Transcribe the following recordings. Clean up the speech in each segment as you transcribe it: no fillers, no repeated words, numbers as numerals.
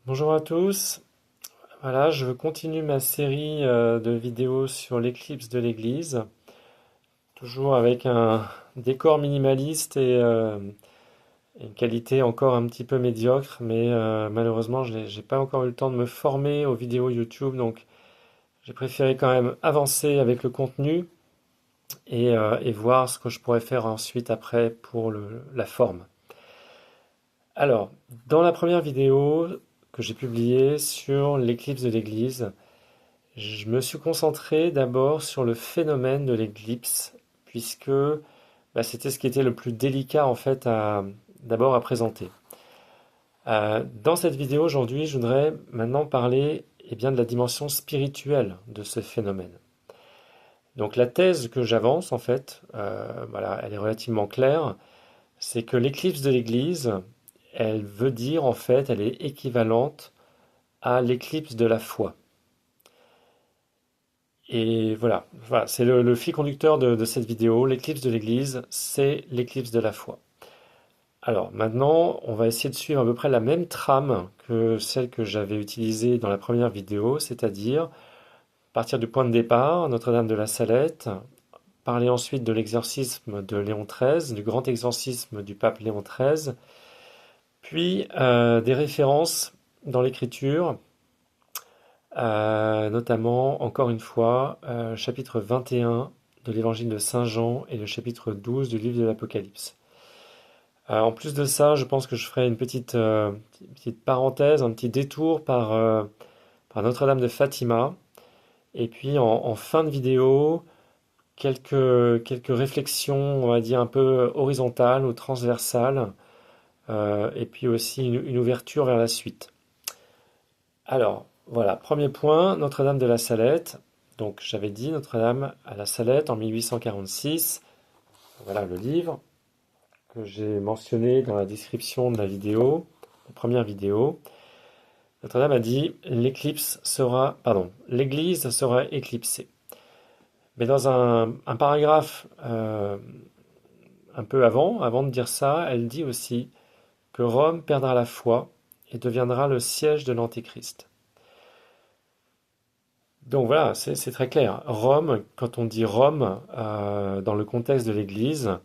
Bonjour à tous. Voilà, je continuer ma série de vidéos sur l'éclipse de l'Église, toujours avec un décor minimaliste et une qualité encore un petit peu médiocre, mais malheureusement, j'ai pas encore eu le temps de me former aux vidéos YouTube, donc j'ai préféré quand même avancer avec le contenu et voir ce que je pourrais faire ensuite après pour la forme. Alors, dans la première vidéo que j'ai publiée sur l'éclipse de l'Église, je me suis concentré d'abord sur le phénomène de l'éclipse, puisque c'était ce qui était le plus délicat en fait d'abord à présenter. Dans cette vidéo aujourd'hui, je voudrais maintenant parler bien, de la dimension spirituelle de ce phénomène. Donc la thèse que j'avance en fait, voilà, elle est relativement claire, c'est que l'éclipse de l'Église, elle veut dire en fait, elle est équivalente à l'éclipse de la foi. Et voilà, c'est le fil conducteur de cette vidéo. L'éclipse de l'Église, c'est l'éclipse de la foi. Alors maintenant, on va essayer de suivre à peu près la même trame que celle que j'avais utilisée dans la première vidéo, c'est-à-dire partir du point de départ, Notre-Dame de la Salette, parler ensuite de l'exorcisme de Léon XIII, du grand exorcisme du pape Léon XIII, puis des références dans l'Écriture, notamment, encore une fois, chapitre 21 de l'évangile de Saint Jean et le chapitre 12 du livre de l'Apocalypse. En plus de ça, je pense que je ferai une petite parenthèse, un petit détour par Notre-Dame de Fatima. Et puis en fin de vidéo, quelques réflexions, on va dire, un peu horizontales ou transversales, et puis aussi une ouverture vers la suite. Alors, voilà, premier point, Notre-Dame de la Salette. Donc, j'avais dit Notre-Dame à la Salette en 1846. Voilà le livre que j'ai mentionné dans la description de la vidéo, la première vidéo. Notre-Dame a dit l'église sera éclipsée. Mais dans un paragraphe un peu avant de dire ça, elle dit aussi que Rome perdra la foi et deviendra le siège de l'Antéchrist. Donc voilà, c'est très clair. Rome, quand on dit Rome dans le contexte de l'Église,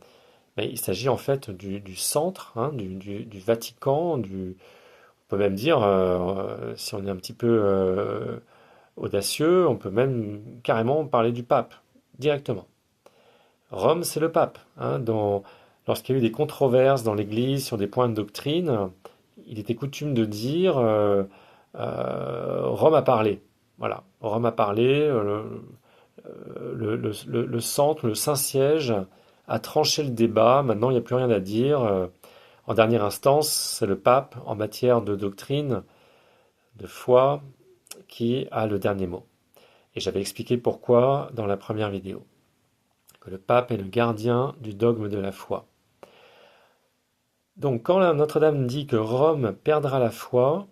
il s'agit en fait du centre, hein, du Vatican, on peut même dire, si on est un petit peu audacieux, on peut même carrément parler du pape directement. Rome, c'est le pape. Hein, lorsqu'il y a eu des controverses dans l'Église sur des points de doctrine, il était coutume de dire Rome a parlé. Voilà, Rome a parlé, le centre, le Saint-Siège a tranché le débat, maintenant il n'y a plus rien à dire. En dernière instance, c'est le pape en matière de doctrine, de foi, qui a le dernier mot. Et j'avais expliqué pourquoi dans la première vidéo, que le pape est le gardien du dogme de la foi. Donc quand Notre-Dame dit que Rome perdra la foi,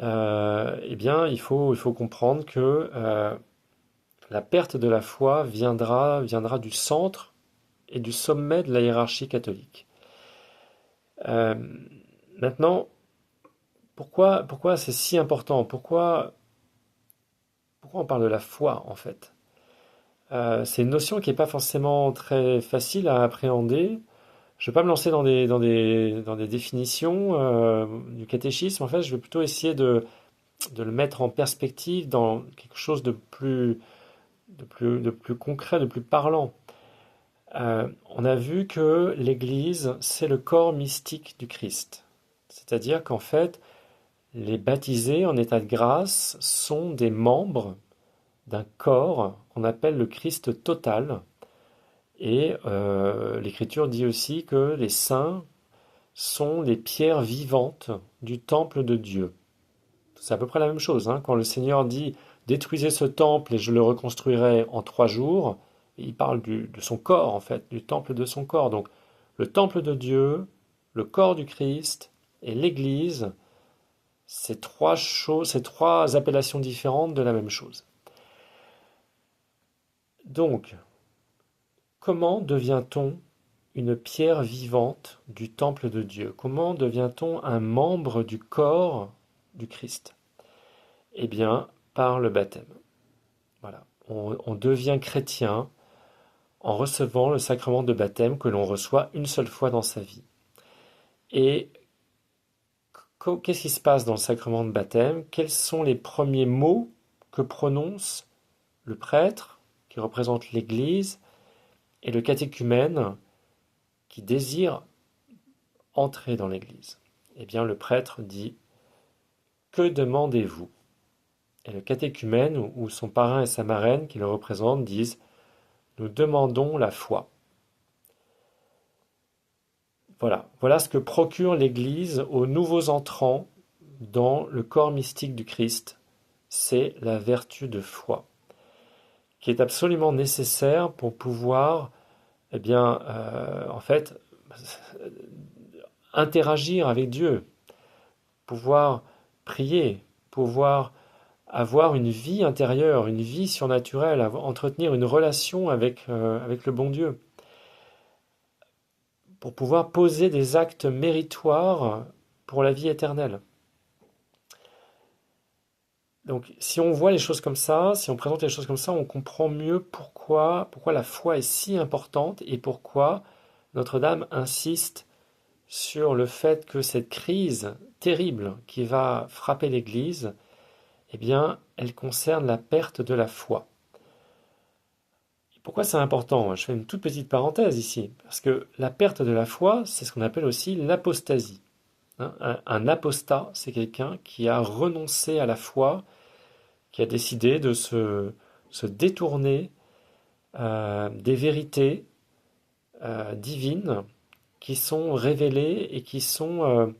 il faut comprendre que la perte de la foi viendra du centre et du sommet de la hiérarchie catholique. Euh, Maintenant, pourquoi c'est si important? Pourquoi on parle de la foi en fait? C'est une notion qui n'est pas forcément très facile à appréhender. Je ne vais pas me lancer dans des définitions du catéchisme. En fait, je vais plutôt essayer de le mettre en perspective dans quelque chose de plus concret, de plus parlant. On a vu que l'Église, c'est le corps mystique du Christ. C'est-à-dire qu'en fait, les baptisés en état de grâce sont des membres d'un corps qu'on appelle le Christ total. Et l'Écriture dit aussi que les saints sont les pierres vivantes du temple de Dieu. C'est à peu près la même chose, hein. Quand le Seigneur dit détruisez ce temple et je le reconstruirai en 3 jours, il parle de son corps en fait, du temple de son corps. Donc le temple de Dieu, le corps du Christ et l'Église, c'est trois choses, c'est trois appellations différentes de la même chose. Donc, comment devient-on une pierre vivante du temple de Dieu? Comment devient-on un membre du corps du Christ? Eh bien, par le baptême. Voilà. On devient chrétien en recevant le sacrement de baptême que l'on reçoit une seule fois dans sa vie. Et qu'est-ce qui se passe dans le sacrement de baptême? Quels sont les premiers mots que prononce le prêtre, qui représente l'Église, et le catéchumène, qui désire entrer dans l'Église? Eh bien, le prêtre dit: que demandez-vous? Et le catéchumène ou son parrain et sa marraine qui le représentent disent: nous demandons la foi. Voilà ce que procure l'Église aux nouveaux entrants dans le corps mystique du Christ. C'est la vertu de foi, qui est absolument nécessaire pour pouvoir, eh bien, en fait, interagir avec Dieu, pouvoir prier, pouvoir avoir une vie intérieure, une vie surnaturelle, entretenir une relation avec le bon Dieu, pour pouvoir poser des actes méritoires pour la vie éternelle. Donc, si on voit les choses comme ça, si on présente les choses comme ça, on comprend mieux pourquoi la foi est si importante et pourquoi Notre-Dame insiste sur le fait que cette crise terrible qui va frapper l'Église, eh bien, elle concerne la perte de la foi. Et pourquoi c'est important? Je fais une toute petite parenthèse ici, parce que la perte de la foi, c'est ce qu'on appelle aussi l'apostasie. Un apostat, c'est quelqu'un qui a renoncé à la foi, qui a décidé de se détourner des vérités divines qui sont révélées et qui sont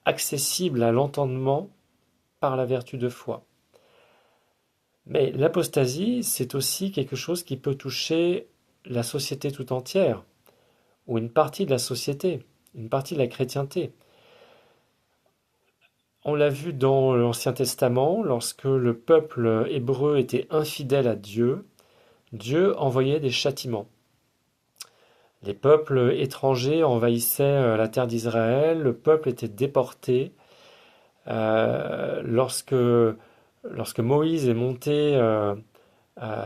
accessibles à l'entendement par la vertu de foi. Mais l'apostasie, c'est aussi quelque chose qui peut toucher la société tout entière, ou une partie de la société, une partie de la chrétienté. On l'a vu dans l'Ancien Testament, lorsque le peuple hébreu était infidèle à Dieu, Dieu envoyait des châtiments. Les peuples étrangers envahissaient la terre d'Israël, le peuple était déporté. Lorsque Moïse est monté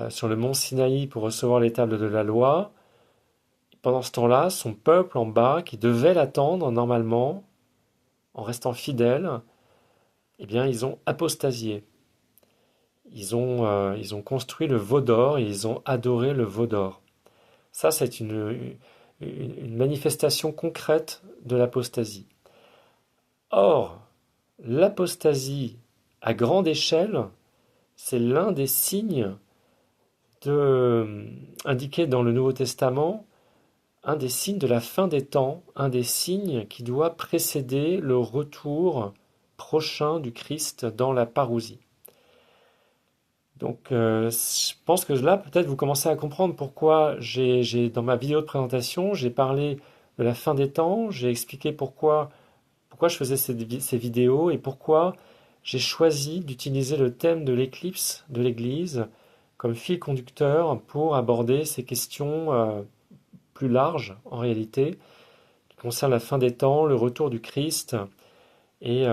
sur le mont Sinaï pour recevoir les tables de la loi, pendant ce temps-là, son peuple en bas, qui devait l'attendre normalement, en restant fidèle, eh bien, ils ont apostasié. Ils ont construit le veau d'or et ils ont adoré le veau d'or. Ça, c'est une manifestation concrète de l'apostasie. Or, l'apostasie à grande échelle, c'est l'un des signes indiqués dans le Nouveau Testament, un des signes de la fin des temps, un des signes qui doit précéder le retour prochain du Christ dans la parousie. Donc, je pense que là, peut-être vous commencez à comprendre pourquoi dans ma vidéo de présentation, j'ai parlé de la fin des temps, j'ai expliqué pourquoi je faisais ces vidéos et pourquoi j'ai choisi d'utiliser le thème de l'éclipse de l'Église comme fil conducteur pour aborder ces questions plus larges, en réalité, qui concernent la fin des temps, le retour du Christ et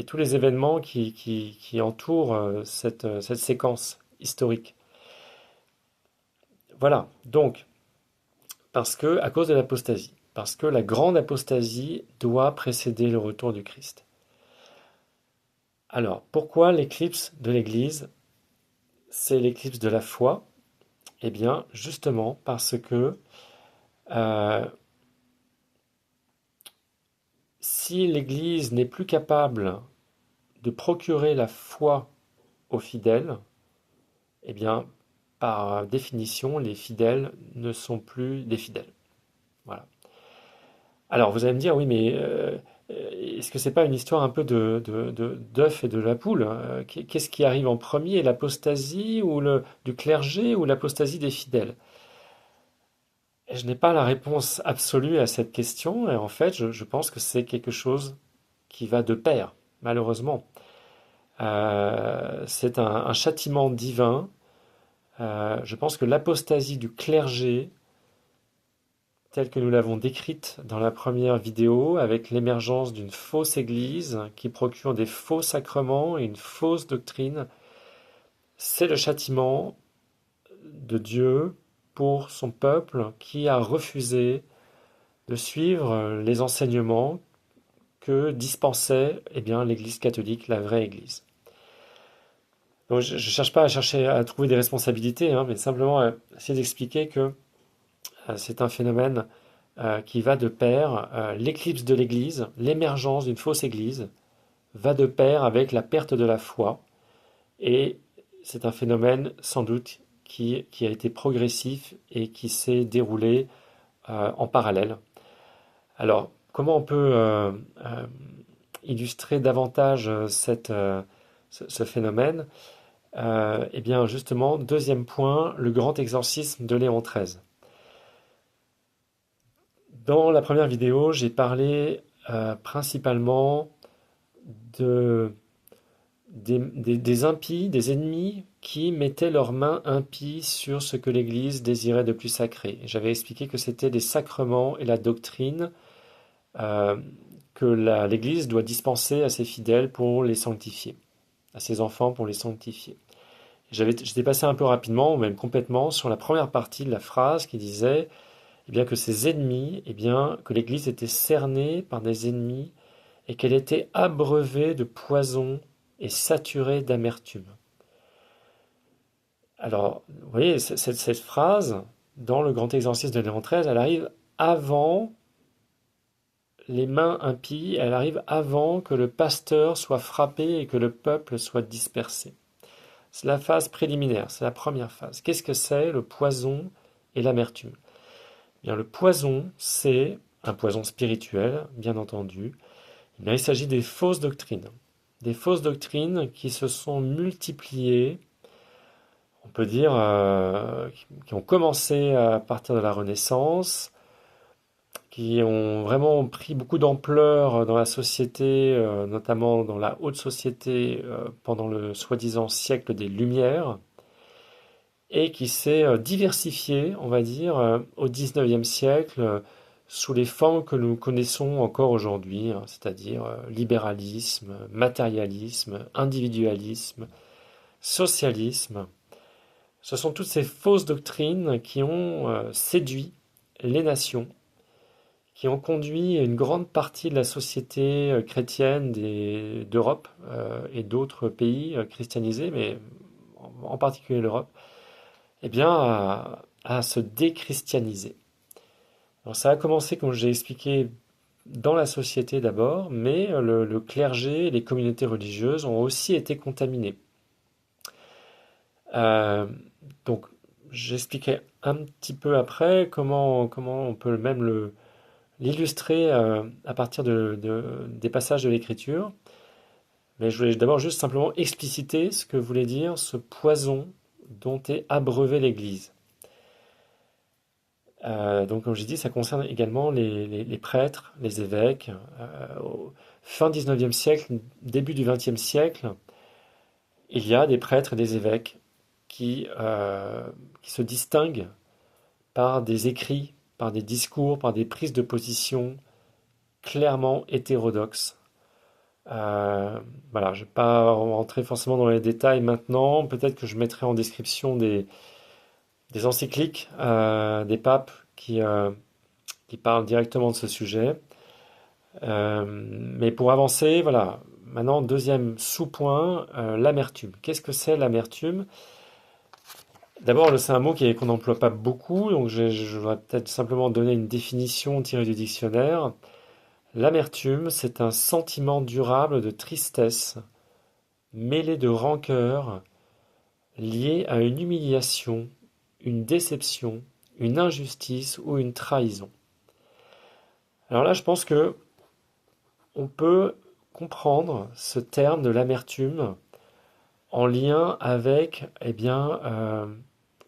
tous les événements qui entourent cette séquence historique. Voilà, donc, à cause de l'apostasie, parce que la grande apostasie doit précéder le retour du Christ. Alors, pourquoi l'éclipse de l'Église, c'est l'éclipse de la foi? Eh bien, justement parce que si l'Église n'est plus capable de procurer la foi aux fidèles, eh bien, par définition, les fidèles ne sont plus des fidèles. Voilà. Alors, vous allez me dire, oui, mais est-ce que c'est pas une histoire un peu d'œuf et de la poule? Qu'est-ce qui arrive en premier, l'apostasie du clergé ou l'apostasie des fidèles? Et je n'ai pas la réponse absolue à cette question, et en fait, je pense que c'est quelque chose qui va de pair, malheureusement. C'est un châtiment divin. Je pense que l'apostasie du clergé, telle que nous l'avons décrite dans la première vidéo, avec l'émergence d'une fausse Église qui procure des faux sacrements et une fausse doctrine, c'est le châtiment de Dieu pour son peuple qui a refusé de suivre les enseignements que dispensait l'Église catholique, la vraie Église. Donc, je ne cherche pas à chercher à trouver des responsabilités, hein, mais simplement à essayer d'expliquer que c'est un phénomène qui va de pair. L'éclipse de l'Église, l'émergence d'une fausse Église, va de pair avec la perte de la foi. Et c'est un phénomène sans doute qui a été progressif et qui s'est déroulé en parallèle. Alors, comment on peut illustrer davantage ce phénomène? Eh bien, justement, deuxième point, le grand exorcisme de Léon XIII. Dans la première vidéo, j'ai parlé principalement de, des impies, des ennemis qui mettaient leurs mains impies sur ce que l'Église désirait de plus sacré. J'avais expliqué que c'était les sacrements et la doctrine euh, que l'Église doit dispenser à ses fidèles pour les sanctifier, à ses enfants pour les sanctifier. J'étais passé un peu rapidement, ou même complètement, sur la première partie de la phrase qui disait que ses ennemis, que l'Église était cernée par des ennemis et qu'elle était abreuvée de poison et saturée d'amertume. Alors, vous voyez, cette phrase, dans le grand exorcisme de Léon XIII, elle arrive avant les mains impies, elle arrive avant que le pasteur soit frappé et que le peuple soit dispersé. C'est la phase préliminaire, c'est la première phase. Qu'est-ce que c'est le poison et l'amertume? Bien, le poison, c'est un poison spirituel, bien entendu. Il s'agit des fausses doctrines. Des fausses doctrines qui se sont multipliées, on peut dire, qui ont commencé à partir de la Renaissance, qui ont vraiment pris beaucoup d'ampleur dans la société, notamment dans la haute société, pendant le soi-disant siècle des Lumières, et qui s'est diversifiée, on va dire, au XIXe siècle, sous les formes que nous connaissons encore aujourd'hui, hein, c'est-à-dire libéralisme, matérialisme, individualisme, socialisme. Ce sont toutes ces fausses doctrines qui ont séduit les nations, qui ont conduit une grande partie de la société chrétienne d'Europe et d'autres pays christianisés, mais en particulier l'Europe, à se déchristianiser. Alors ça a commencé, comme j'ai expliqué, dans la société d'abord, mais le clergé et les communautés religieuses ont aussi été contaminés. Euh, donc, j'expliquerai un petit peu après comment on peut même l'illustrer à partir des passages de l'Écriture. Mais je voulais d'abord juste simplement expliciter ce que voulait dire ce poison dont est abreuvée l'Église. Donc, comme j'ai dit, ça concerne également les prêtres, les évêques. Au fin 19e siècle, début du 20e siècle, il y a des prêtres et des évêques qui se distinguent par des écrits, par des discours, par des prises de position clairement hétérodoxes. Voilà, je ne vais pas rentrer forcément dans les détails maintenant. Peut-être que je mettrai en description des encycliques des papes qui parlent directement de ce sujet. Mais pour avancer, voilà. Maintenant, deuxième sous-point, l'amertume. Qu'est-ce que c'est l'amertume? D'abord, c'est un mot qu'on n'emploie pas beaucoup, donc je voudrais peut-être simplement donner une définition tirée du dictionnaire. L'amertume, c'est un sentiment durable de tristesse, mêlé de rancœur, lié à une humiliation, une déception, une injustice ou une trahison. Alors là, je pense que on peut comprendre ce terme de l'amertume en lien avec,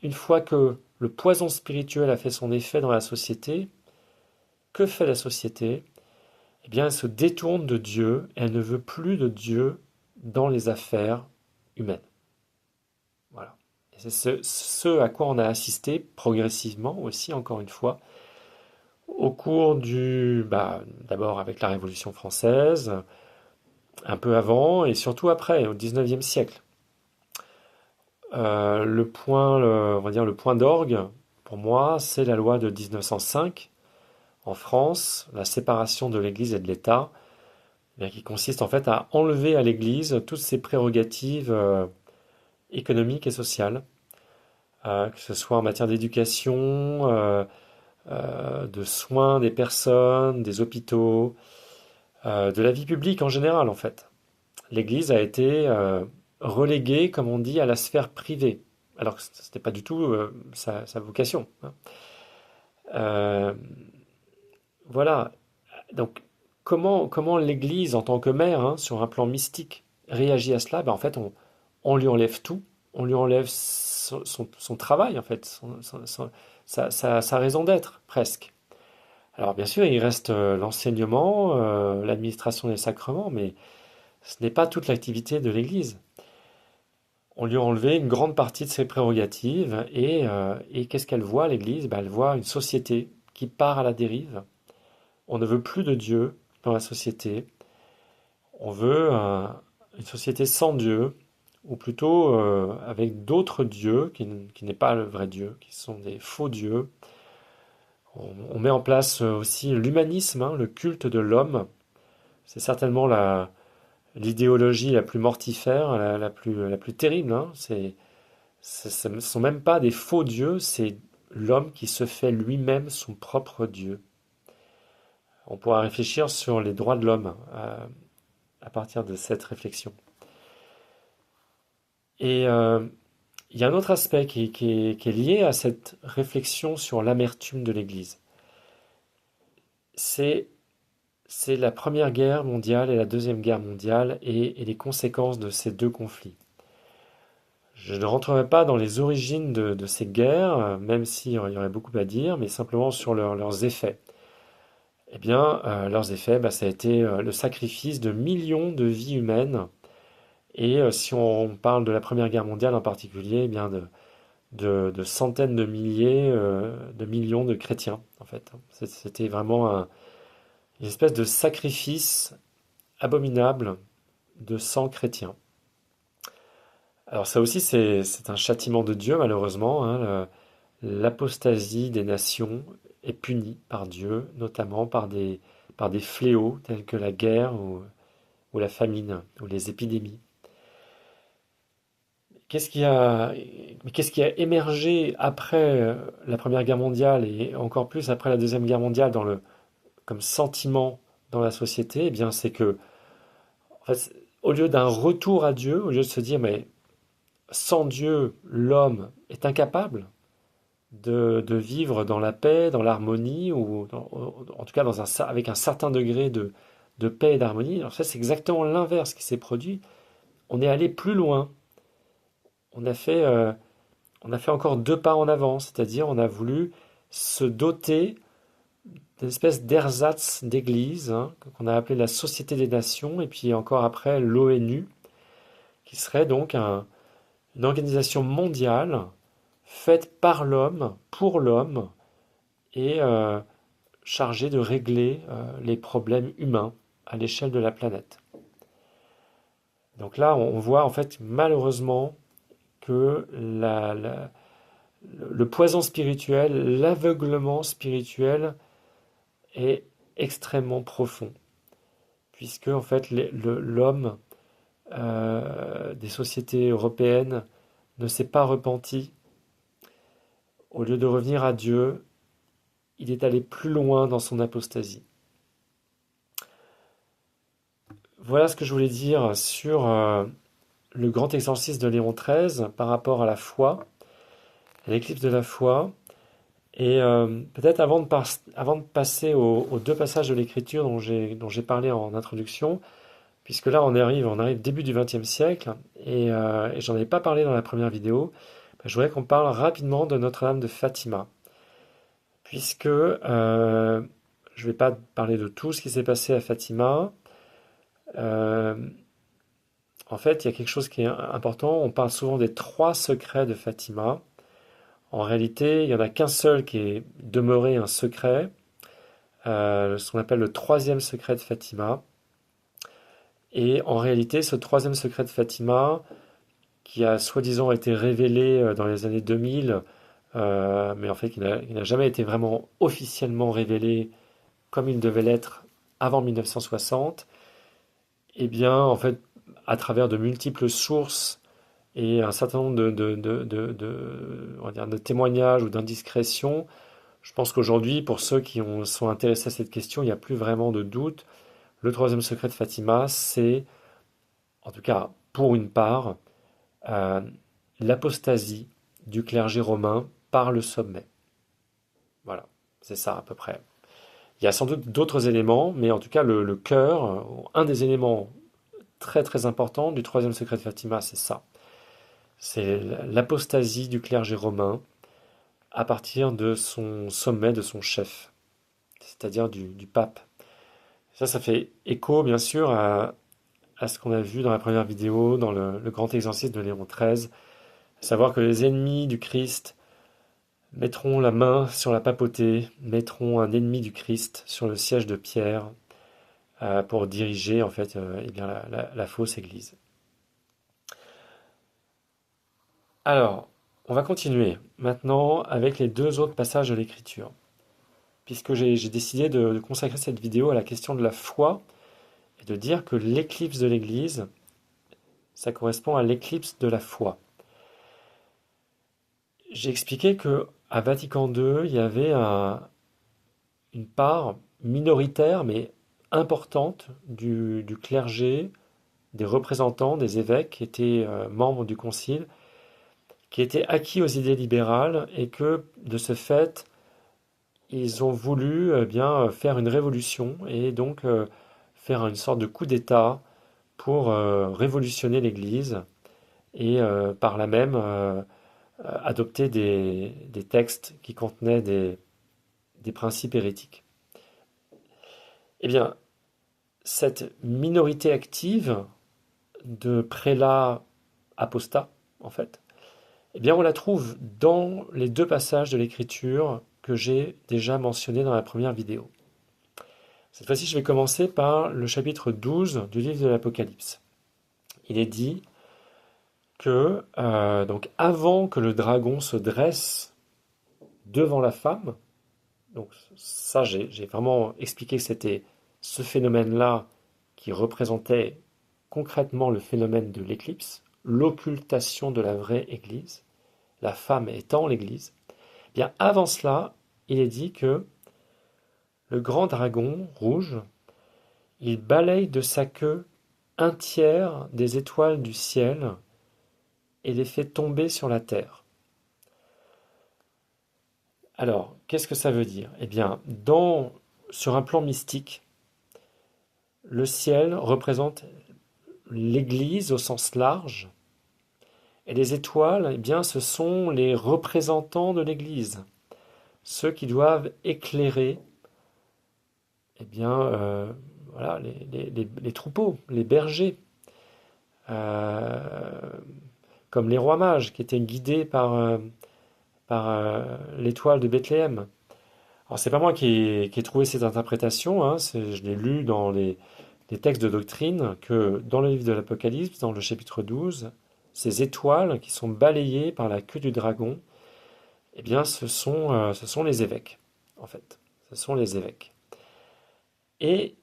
une fois que le poison spirituel a fait son effet dans la société, que fait la société? Elle se détourne de Dieu, elle ne veut plus de Dieu dans les affaires humaines. Voilà. Et c'est ce à quoi on a assisté progressivement aussi, encore une fois, au cours d'abord avec la Révolution française, un peu avant et surtout après, au XIXe siècle. On va dire le point d'orgue, pour moi, c'est la loi de 1905 en France, la séparation de l'Église et de l'État, qui consiste en fait à enlever à l'Église toutes ses prérogatives économiques et sociales, que ce soit en matière d'éducation, de soins des personnes, des hôpitaux, de la vie publique en général en fait. L'Église a été reléguée, comme on dit, à la sphère privée, alors que ce n'était pas du tout sa vocation, hein. Euh, voilà. Donc, comment l'Église, en tant que mère, hein, sur un plan mystique, réagit à cela? Ben, en fait, on lui enlève tout. On lui enlève son travail, en fait, sa raison d'être, presque. Alors, bien sûr, il reste l'enseignement, l'administration des sacrements, mais ce n'est pas toute l'activité de l'Église. On lui a enlevé une grande partie de ses prérogatives et qu'est-ce qu'elle voit, l'Église? Ben, elle voit une société qui part à la dérive. On ne veut plus de Dieu dans la société. On veut une société sans Dieu, ou plutôt avec d'autres dieux qui n'est pas le vrai Dieu, qui sont des faux dieux. On met en place aussi l'humanisme, hein, le culte de l'homme. C'est certainement l'idéologie la plus mortifère, la plus terrible, hein. Ce ne sont même pas des faux dieux, c'est l'homme qui se fait lui-même son propre Dieu. On pourra réfléchir sur les droits de l'homme à partir de cette réflexion. Et il y a un autre aspect qui est lié à cette réflexion sur l'amertume de l'Église. C'est la Première Guerre mondiale et la Deuxième Guerre mondiale et les conséquences de ces deux conflits. Je ne rentrerai pas dans les origines de ces guerres, même s'il y aurait beaucoup à dire, mais simplement sur leurs effets. Eh bien, leurs effets, ça a été le sacrifice de millions de vies humaines. Et si on parle de la Première Guerre mondiale en particulier, eh bien de centaines de milliers, de millions de chrétiens, en fait. C'était vraiment une espèce de sacrifice abominable de sang chrétien. Alors ça aussi, c'est un châtiment de Dieu, malheureusement, hein. L'apostasie des nations est punie par Dieu, notamment par des fléaux tels que la guerre ou la famine ou les épidémies. Qu'est-ce qui a émergé après la Première Guerre mondiale et encore plus après la Deuxième Guerre mondiale comme sentiment dans la société? Eh bien, c'est que, en fait, au lieu d'un retour à Dieu, au lieu de se dire, mais sans Dieu, l'homme est incapable de vivre dans la paix, dans l'harmonie, en tout cas avec un certain degré de paix et d'harmonie. Alors ça, c'est exactement l'inverse qui s'est produit. On est allé plus loin. On a fait, euh, on a fait encore deux pas en avant, c'est-à-dire on a voulu se doter d'une espèce d'ersatz d'église, hein, qu'on a appelé la Société des Nations, et puis encore après l'ONU, qui serait donc une organisation mondiale faite par l'homme, pour l'homme, et chargée de régler les problèmes humains à l'échelle de la planète. Donc là, on voit en fait malheureusement que le poison spirituel, l'aveuglement spirituel est extrêmement profond, puisque en fait l'homme des sociétés européennes ne s'est pas repenti. Au lieu de revenir à Dieu, il est allé plus loin dans son apostasie. Voilà ce que je voulais dire sur le grand exorcisme de Léon XIII par rapport à la foi, à l'éclipse de la foi. Et peut-être avant de passer aux deux passages de l'Écriture dont j'ai parlé en introduction, puisque là on arrive début du XXe siècle, et j'en avais pas parlé dans la première vidéo, je voudrais qu'on parle rapidement de Notre-Dame de Fatima, puisque je vais pas parler de tout ce qui s'est passé à Fatima. Euh, En fait, il y a quelque chose qui est important. On parle souvent des trois secrets de Fatima. En réalité, il n'y en a qu'un seul qui est demeuré un secret. ce qu'on appelle le troisième secret de Fatima. Et en réalité, ce troisième secret de Fatima, qui a soi-disant été révélé dans les années 2000, mais en fait il n'a jamais été vraiment officiellement révélé comme il devait l'être avant 1960, eh bien, en fait, à travers de multiples sources et un certain nombre on va dire, de témoignages ou d'indiscrétions, je pense qu'aujourd'hui, pour ceux sont intéressés à cette question, il n'y a plus vraiment de doute. Le troisième secret de Fatima, c'est, en tout cas pour une part, euh, l'apostasie du clergé romain par le sommet. Voilà, c'est ça à peu près. Il y a sans doute d'autres éléments, mais en tout cas le cœur, un des éléments très très importants du troisième secret de Fatima, c'est ça. C'est l'apostasie du clergé romain à partir de son sommet, de son chef, c'est-à-dire du pape. Ça fait écho bien sûr à ce qu'on a vu dans la première vidéo, dans le grand exorcisme de Léon XIII, à savoir que les ennemis du Christ mettront la main sur la papauté, mettront un ennemi du Christ sur le siège de Pierre pour diriger en fait eh bien, la fausse église. Alors, on va continuer maintenant avec les deux autres passages de l'Écriture, puisque j'ai décidé de consacrer cette vidéo à la question de la foi et de dire que l'éclipse de l'Église, ça correspond à l'éclipse de la foi. J'ai expliqué que à Vatican II, il y avait une part minoritaire mais importante du clergé, des représentants, des évêques qui étaient membres du concile, qui étaient acquis aux idées libérales et que de ce fait, ils ont voulu bien faire une révolution et donc faire une sorte de coup d'État pour révolutionner l'Église et par là même adopter des textes qui contenaient des principes hérétiques. Eh bien, cette minorité active de prélats apostats, en fait, eh bien, on la trouve dans les deux passages de l'Écriture que j'ai déjà mentionnés dans la première vidéo. Cette fois-ci, je vais commencer par le chapitre 12 du livre de l'Apocalypse. Il est dit que, donc, avant que le dragon se dresse devant la femme, donc ça, j'ai vraiment expliqué que c'était ce phénomène-là qui représentait concrètement le phénomène de l'éclipse, l'occultation de la vraie Église, la femme étant l'Église. Eh bien, avant cela, il est dit que le grand dragon rouge, il balaye de sa queue un tiers des étoiles du ciel et les fait tomber sur la terre. Alors, qu'est-ce que ça veut dire? Eh bien, sur un plan mystique, le ciel représente l'Église au sens large, et les étoiles, eh bien, ce sont les représentants de l'Église, ceux qui doivent éclairer, eh bien, voilà, les troupeaux, les bergers, euh, comme les rois mages qui étaient guidés par l'étoile de Bethléem. Alors, c'est pas moi qui ai trouvé cette interprétation, hein, je l'ai lu dans les textes de doctrine, que dans le livre de l'Apocalypse, dans le chapitre 12, ces étoiles qui sont balayées par la queue du dragon, eh bien, ce sont les évêques, en fait. Ce sont les évêques. Et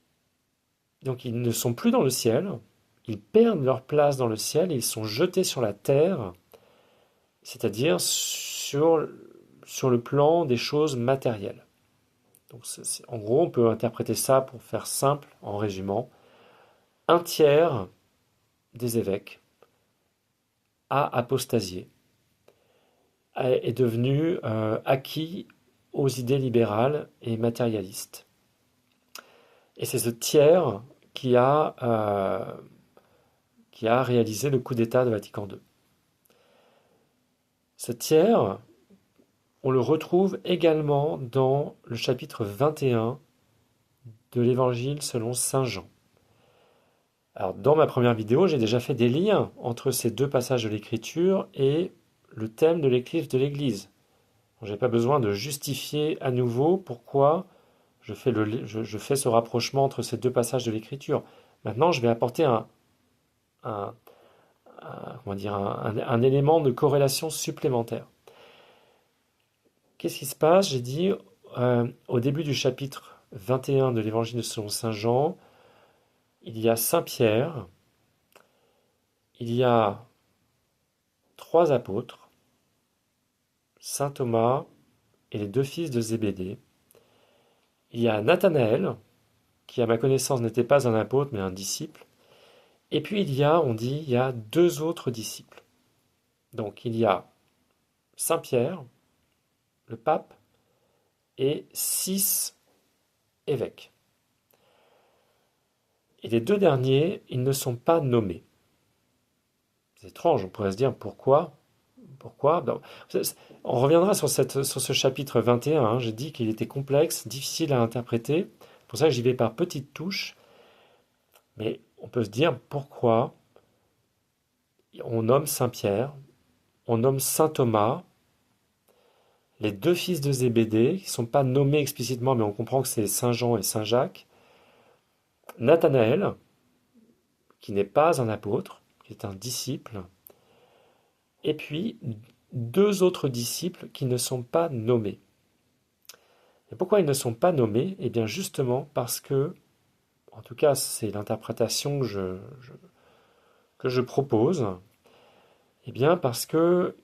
donc, ils ne sont plus dans le ciel, ils perdent leur place dans le ciel, ils sont jetés sur la terre, c'est-à-dire sur le plan des choses matérielles. Donc, en gros, on peut interpréter ça pour faire simple, en résumant. Un tiers des évêques a apostasié, est devenu acquis aux idées libérales et matérialistes. Et c'est ce tiers qui a réalisé le coup d'État de Vatican II. Ce tiers, on le retrouve également dans le chapitre 21 de l'Évangile selon Saint Jean. Alors, dans ma première vidéo, j'ai déjà fait des liens entre ces deux passages de l'Écriture et le thème de l'éclipse de l'Église. Je n'ai pas besoin de justifier à nouveau pourquoi je fais ce rapprochement entre ces deux passages de l'Écriture. Maintenant, je vais apporter un, comment dire, un élément de corrélation supplémentaire. Qu'est-ce qui se passe? J'ai dit au début du chapitre 21 de l'Évangile selon Saint Jean, il y a Saint Pierre, il y a trois apôtres, Saint Thomas et les deux fils de Zébédée. Il y a Nathanaël, qui à ma connaissance n'était pas un apôtre mais un disciple. Et puis il y a deux autres disciples. Donc il y a Saint Pierre, le pape, et 6 évêques. Et les deux derniers, ils ne sont pas nommés. C'est étrange, on pourrait se dire pourquoi? Pourquoi? On reviendra sur ce chapitre 21, hein. J'ai dit qu'il était complexe, difficile à interpréter. C'est pour ça que j'y vais par petites touches. Mais on peut se dire pourquoi on nomme Saint Pierre, on nomme Saint Thomas, les deux fils de Zébédée, qui ne sont pas nommés explicitement, mais on comprend que c'est Saint Jean et Saint Jacques, Nathanaël, qui n'est pas un apôtre, qui est un disciple, et puis deux autres disciples qui ne sont pas nommés. Et pourquoi ils ne sont pas nommés? Eh bien justement parce que, en tout cas c'est l'interprétation que je propose, eh bien parce que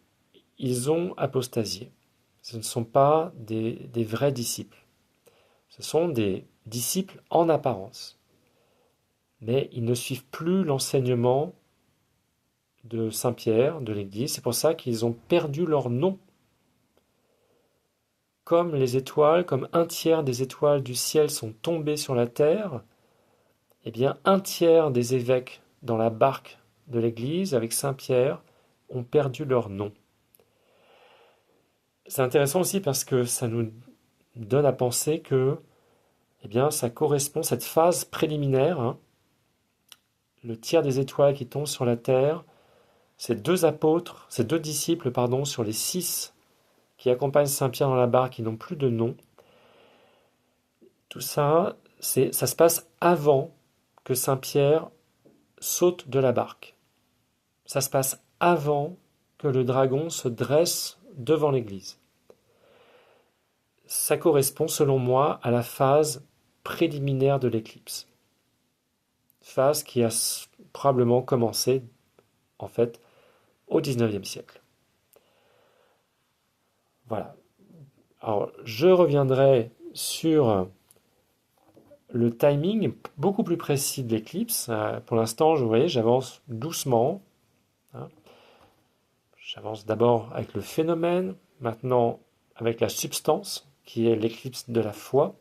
ils ont apostasié. Ce ne sont pas des vrais disciples. Ce sont des disciples en apparence. Mais ils ne suivent plus l'enseignement de Saint Pierre, de l'Église. C'est pour ça qu'ils ont perdu leur nom. Comme les étoiles, comme un tiers des étoiles du ciel sont tombées sur la terre, eh bien un tiers des évêques dans la barque de l'Église avec Saint Pierre ont perdu leur nom. C'est intéressant aussi parce que ça nous donne à penser que eh bien, ça correspond, cette phase préliminaire, hein, le tiers des étoiles qui tombent sur la terre, ces deux apôtres, ces deux disciples, pardon, sur les 6 qui accompagnent Saint Pierre dans la barque, qui n'ont plus de nom, tout ça, ça se passe avant que Saint Pierre saute de la barque. Ça se passe avant que le dragon se dresse devant l'Église. Ça correspond, selon moi, à la phase préliminaire de l'éclipse. Phase qui a probablement commencé, en fait, au XIXe siècle. Voilà. Alors, je reviendrai sur le timing beaucoup plus précis de l'éclipse. Pour l'instant, vous voyez, j'avance doucement, hein. J'avance d'abord avec le phénomène, maintenant avec la substance, qui est l'éclipse de la foi.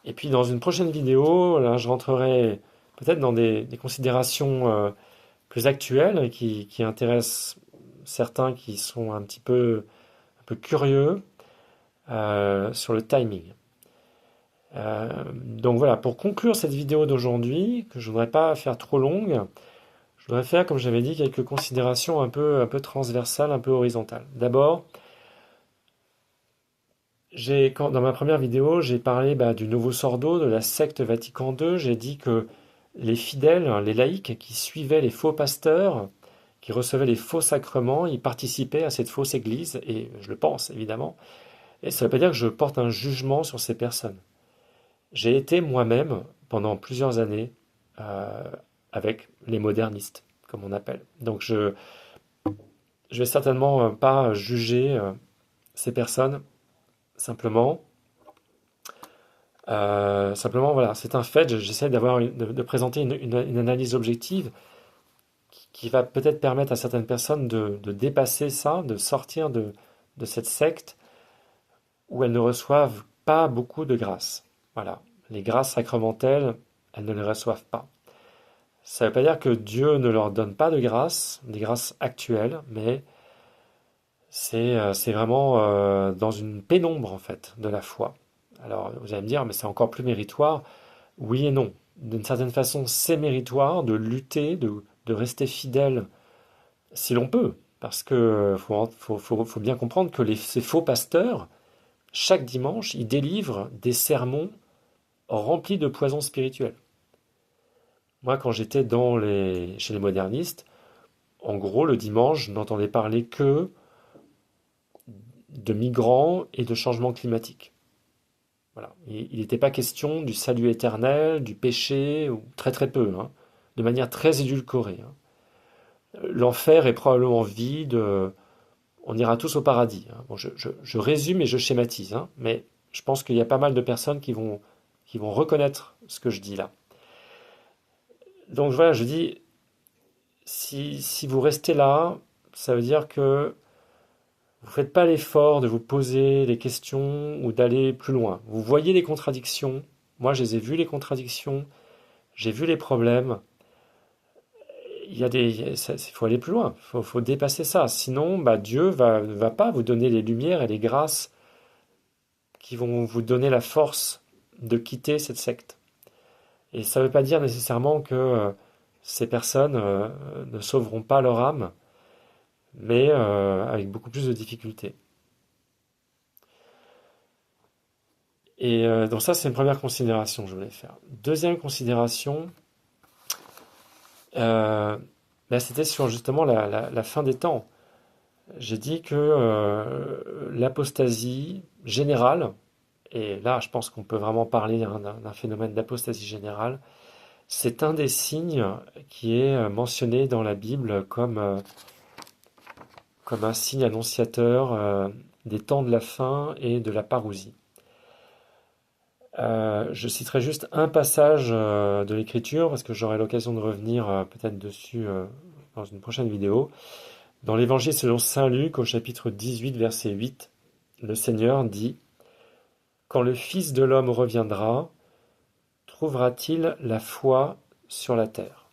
Et puis dans une prochaine vidéo, là, je rentrerai peut-être dans des considérations plus actuelles qui intéressent certains qui sont un peu curieux sur le timing. Donc voilà, pour conclure cette vidéo d'aujourd'hui, que je ne voudrais pas faire trop longue, je voudrais faire, comme j'avais dit, quelques considérations un peu transversales, un peu horizontales. D'abord, dans ma première vidéo, j'ai parlé du Novus Ordo, de la secte Vatican II. J'ai dit que les fidèles, les laïcs qui suivaient les faux pasteurs, qui recevaient les faux sacrements, ils participaient à cette fausse église, et je le pense évidemment. Et ça ne veut pas dire que je porte un jugement sur ces personnes. J'ai été moi-même, pendant plusieurs années, avec les modernistes, comme on appelle. Donc je vais certainement pas juger ces personnes. Simplement, voilà, c'est un fait. J'essaie de présenter une analyse objective qui va peut-être permettre à certaines personnes de dépasser ça, de sortir de cette secte où elles ne reçoivent pas beaucoup de grâce. Voilà, les grâces sacramentelles, elles ne les reçoivent pas. Ça ne veut pas dire que Dieu ne leur donne pas de grâce, des grâces actuelles, mais c'est vraiment dans une pénombre en fait de la foi. Alors vous allez me dire, mais c'est encore plus méritoire. Oui et non. D'une certaine façon, c'est méritoire de lutter, de rester fidèle si l'on peut. Parce que faut bien comprendre que ces faux pasteurs, chaque dimanche, il délivre des sermons remplis de poison spirituel. Moi, quand j'étais chez les modernistes, en gros, le dimanche, je n'entendais parler que de migrants et de changement climatique. Voilà. Il n'était pas question du salut éternel, du péché, ou très très peu, hein, de manière très édulcorée, hein. L'enfer est probablement vide, on ira tous au paradis, hein. Bon, je résume et je schématise, hein, mais je pense qu'il y a pas mal de personnes qui vont reconnaître ce que je dis là. Donc voilà, je dis, si vous restez là, ça veut dire que vous ne faites pas l'effort de vous poser des questions ou d'aller plus loin. Vous voyez les contradictions. Moi, je les ai vues, les contradictions. J'ai vu les problèmes. Il faut aller plus loin. Faut dépasser ça. Sinon, bah, Dieu ne va pas vous donner les lumières et les grâces qui vont vous donner la force de quitter cette secte. Et ça ne veut pas dire nécessairement que ces personnes ne sauveront pas leur âme, mais avec beaucoup plus de difficultés. Et donc ça, c'est une première considération que je voulais faire. Deuxième considération, là, c'était sur justement la fin des temps. J'ai dit que l'apostasie générale, et là, je pense qu'on peut vraiment parler d'un phénomène d'apostasie générale, c'est un des signes qui est mentionné dans la Bible comme un signe annonciateur des temps de la fin et de la parousie. Je citerai juste un passage de l'Écriture, parce que j'aurai l'occasion de revenir peut-être dessus dans une prochaine vidéo. Dans l'Évangile selon saint Luc, au chapitre 18, verset 8, le Seigneur dit: Quand le Fils de l'homme reviendra, trouvera-t-il la foi sur la terre?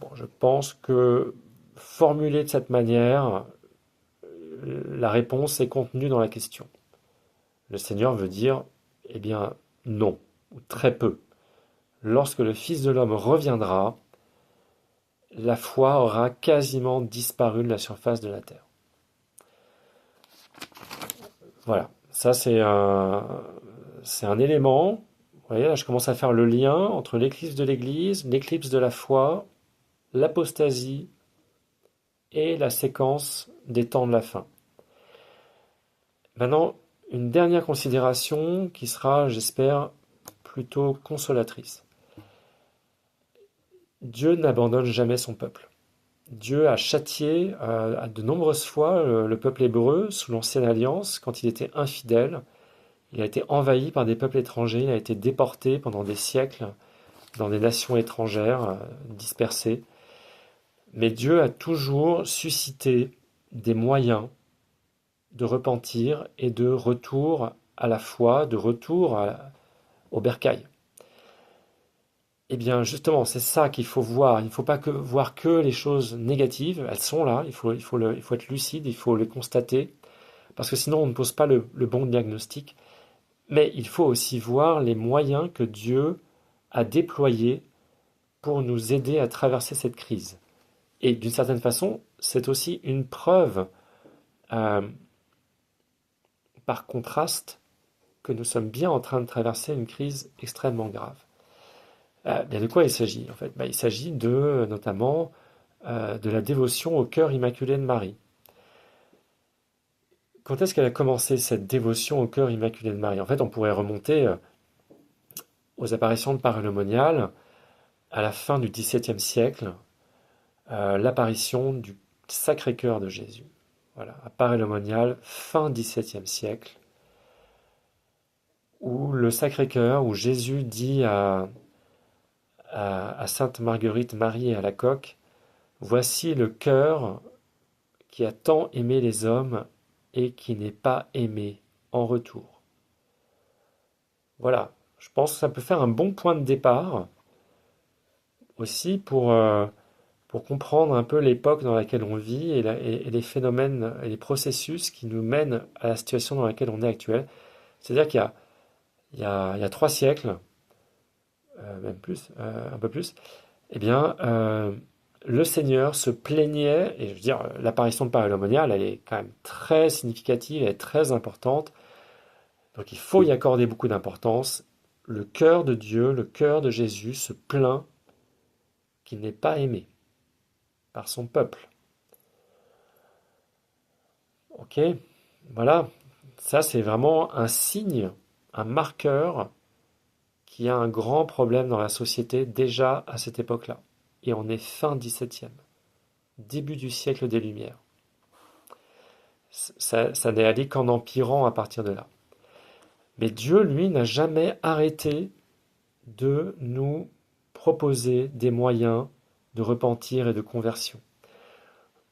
Bon, je pense que formulé de cette manière, la réponse est contenue dans la question. Le Seigneur veut dire, eh bien, non, ou très peu. Lorsque le Fils de l'homme reviendra, la foi aura quasiment disparu de la surface de la terre. Voilà, ça c'est un élément. Vous voyez, là je commence à faire le lien entre l'éclipse de l'Église, l'éclipse de la foi, l'apostasie et la séquence des temps de la fin. Maintenant, une dernière considération qui sera, j'espère, plutôt consolatrice. Dieu n'abandonne jamais son peuple. Dieu a châtié à de nombreuses fois le peuple hébreu sous l'Ancienne Alliance quand il était infidèle. Il a été envahi par des peuples étrangers, il a été déporté pendant des siècles dans des nations étrangères dispersées. Mais Dieu a toujours suscité des moyens de repentir et de retour à la foi, de retour au bercail. Eh bien, justement, c'est ça qu'il faut voir. Il ne faut pas voir que les choses négatives. Elles sont là. Il faut être lucide. Il faut les constater. Parce que sinon, on ne pose pas le bon diagnostic. Mais il faut aussi voir les moyens que Dieu a déployés pour nous aider à traverser cette crise. Et d'une certaine façon, c'est aussi une preuve, euh, par contraste, que nous sommes bien en train de traverser une crise extrêmement grave. Bien de quoi il s'agit en fait? Il s'agit notamment de la dévotion au cœur immaculé de Marie. Quand est-ce qu'elle a commencé cette dévotion au cœur immaculé de Marie? En fait, on pourrait remonter aux apparitions de Paray-le-Monial à la fin du XVIIe siècle, l'apparition du Sacré-Cœur de Jésus. Voilà, à Paray-le-Monial, fin XVIIe siècle, où le Sacré-Cœur, où Jésus dit à Sainte Marguerite Marie et à la coque: Voici le cœur qui a tant aimé les hommes et qui n'est pas aimé en retour. Voilà, je pense que ça peut faire un bon point de départ aussi pour comprendre un peu l'époque dans laquelle on vit et les phénomènes et les processus qui nous mènent à la situation dans laquelle on est actuelle. C'est-à-dire il y a 3 siècles, même plus, un peu plus, eh bien, le Seigneur se plaignait, et je veux dire, l'apparition de Paray monial, elle est quand même très significative, elle est très importante, donc il faut y accorder beaucoup d'importance. Le cœur de Dieu, le cœur de Jésus se plaint qu'il n'est pas aimé par son peuple. Ok, voilà, ça c'est vraiment un signe, un marqueur qu'il y a un grand problème dans la société déjà à cette époque-là. Et on est fin 17e, début du siècle des Lumières. Ça n'est allé qu'en empirant à partir de là. Mais Dieu, lui, n'a jamais arrêté de nous proposer des moyens de repentir et de conversion.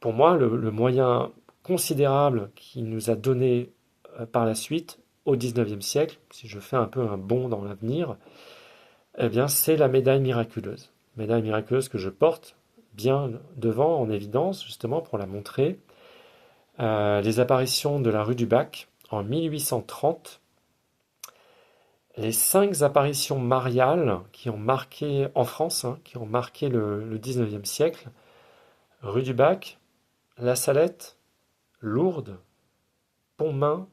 Pour moi, le moyen considérable qu'il nous a donné par la suite, au XIXe siècle, si je fais un peu un bond dans l'avenir, eh bien, c'est la médaille miraculeuse. Médaille miraculeuse que je porte bien devant, en évidence, justement, pour la montrer. Les apparitions de la rue du Bac, en 1830, les 5 apparitions mariales qui ont marqué, en France, hein, qui ont marqué le 19e siècle, rue du Bac, La Salette, Lourdes, Pontmain,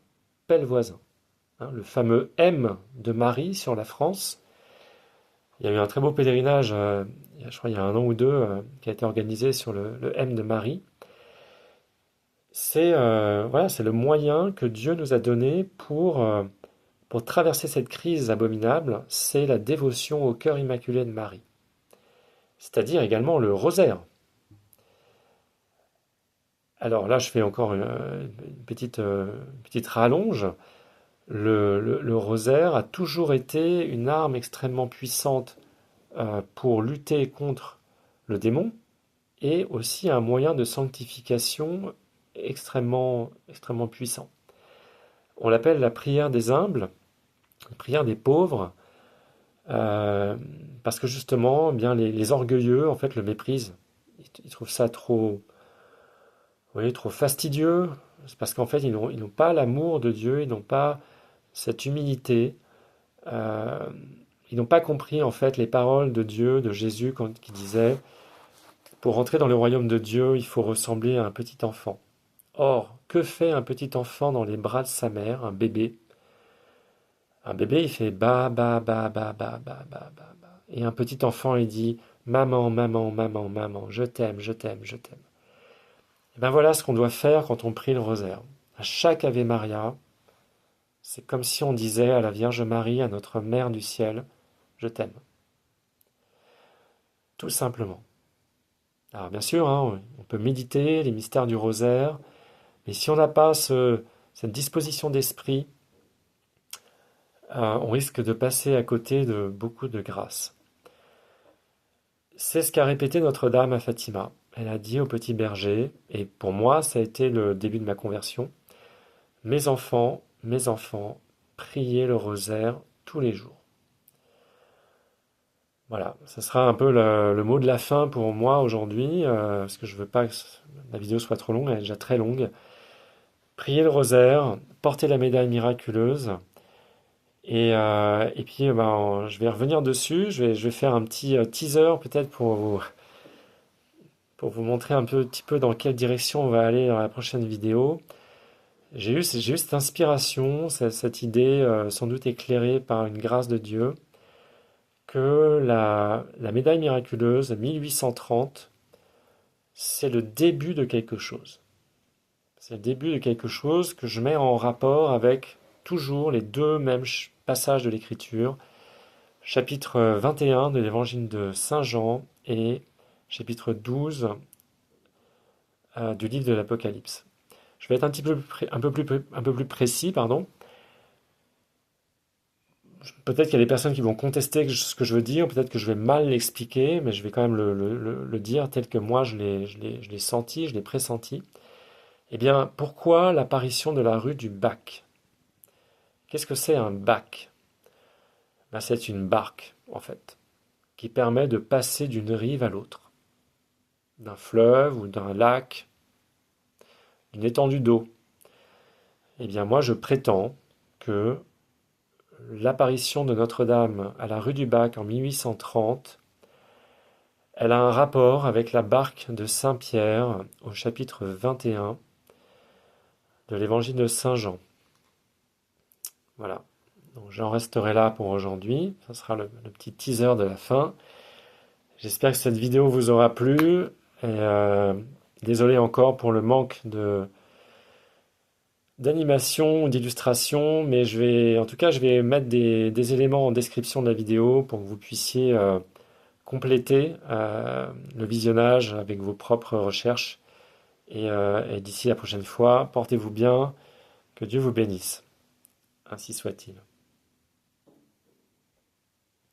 Pellevoisin. Hein, le fameux M de Marie sur la France. Il y a eu un très beau pèlerinage, je crois il y a un an ou deux, qui a été organisé sur le M de Marie. Voilà, c'est le moyen que Dieu nous a donné pour traverser cette crise abominable, c'est la dévotion au cœur immaculé de Marie. C'est-à-dire également le rosaire. Alors là, je fais encore une petite rallonge. Le rosaire a toujours été une arme extrêmement puissante pour lutter contre le démon et aussi un moyen de sanctification extrêmement, extrêmement puissant. On l'appelle la prière des humbles, la prière des pauvres, euh, parce que justement, eh bien les orgueilleux en fait le méprisent. Ils trouvent ça trop, oui, trop fastidieux. C'est parce qu'en fait, ils n'ont pas l'amour de Dieu, ils n'ont pas cette humilité. euh, Ils n'ont pas compris en fait les paroles de Dieu, de Jésus, qui disait, pour rentrer dans le royaume de Dieu, il faut ressembler à un petit enfant. Or, que fait un petit enfant dans les bras de sa mère, un bébé? Un bébé, il fait ba ba ba ba ba ba ba ba ba. Et un petit enfant, il dit maman, maman, maman, maman, je t'aime, je t'aime, je t'aime. Et ben voilà ce qu'on doit faire quand on prie le rosaire. À chaque Ave Maria, c'est comme si on disait à la Vierge Marie, à notre Mère du ciel, je t'aime. Tout simplement. Alors bien sûr, hein, on peut méditer les mystères du rosaire, mais si on n'a pas cette disposition d'esprit, on risque de passer à côté de beaucoup de grâce. C'est ce qu'a répété Notre-Dame à Fatima. Elle a dit au petit berger, et pour moi ça a été le début de ma conversion, mes enfants, priez le rosaire tous les jours. Voilà, ce sera un peu le mot de la fin pour moi aujourd'hui, parce que je veux pas que la vidéo soit trop longue, elle est déjà très longue. Priez le rosaire, portez la médaille miraculeuse, et puis je vais revenir dessus, je vais faire un petit teaser peut-être pour vous montrer un petit peu dans quelle direction on va aller dans la prochaine vidéo. J'ai eu cette inspiration, cette idée sans doute éclairée par une grâce de Dieu, que la médaille miraculeuse 1830, c'est le début de quelque chose. C'est le début de quelque chose que je mets en rapport avec toujours les deux mêmes passages de l'Écriture, chapitre 21 de l'Évangile de Saint Jean et chapitre 12 du livre de l'Apocalypse. Je vais être un peu plus précis, pardon. Peut-être qu'il y a des personnes qui vont contester ce que je veux dire, peut-être que je vais mal l'expliquer, mais je vais quand même le dire tel que moi je l'ai senti, je l'ai pressenti. Eh bien, pourquoi l'apparition de la rue du Bac? Qu'est-ce que c'est un bac? Ben, c'est une barque, en fait, qui permet de passer d'une rive à l'autre, d'un fleuve ou d'un lac, d'une étendue d'eau. Eh bien, moi, je prétends que l'apparition de Notre-Dame à la rue du Bac en 1830, Elle a un rapport avec la barque de Saint Pierre au chapitre 21 de l'évangile de Saint Jean. Voilà. Donc j'en resterai là pour aujourd'hui. Ce sera le petit teaser de la fin. J'espère que cette vidéo vous aura plu. Et désolé encore pour le manque d'animation ou d'illustration, mais en tout cas, je vais mettre des éléments en description de la vidéo pour que vous puissiez compléter le visionnage avec vos propres recherches. Et d'ici la prochaine fois, portez-vous bien, que Dieu vous bénisse. Ainsi soit-il.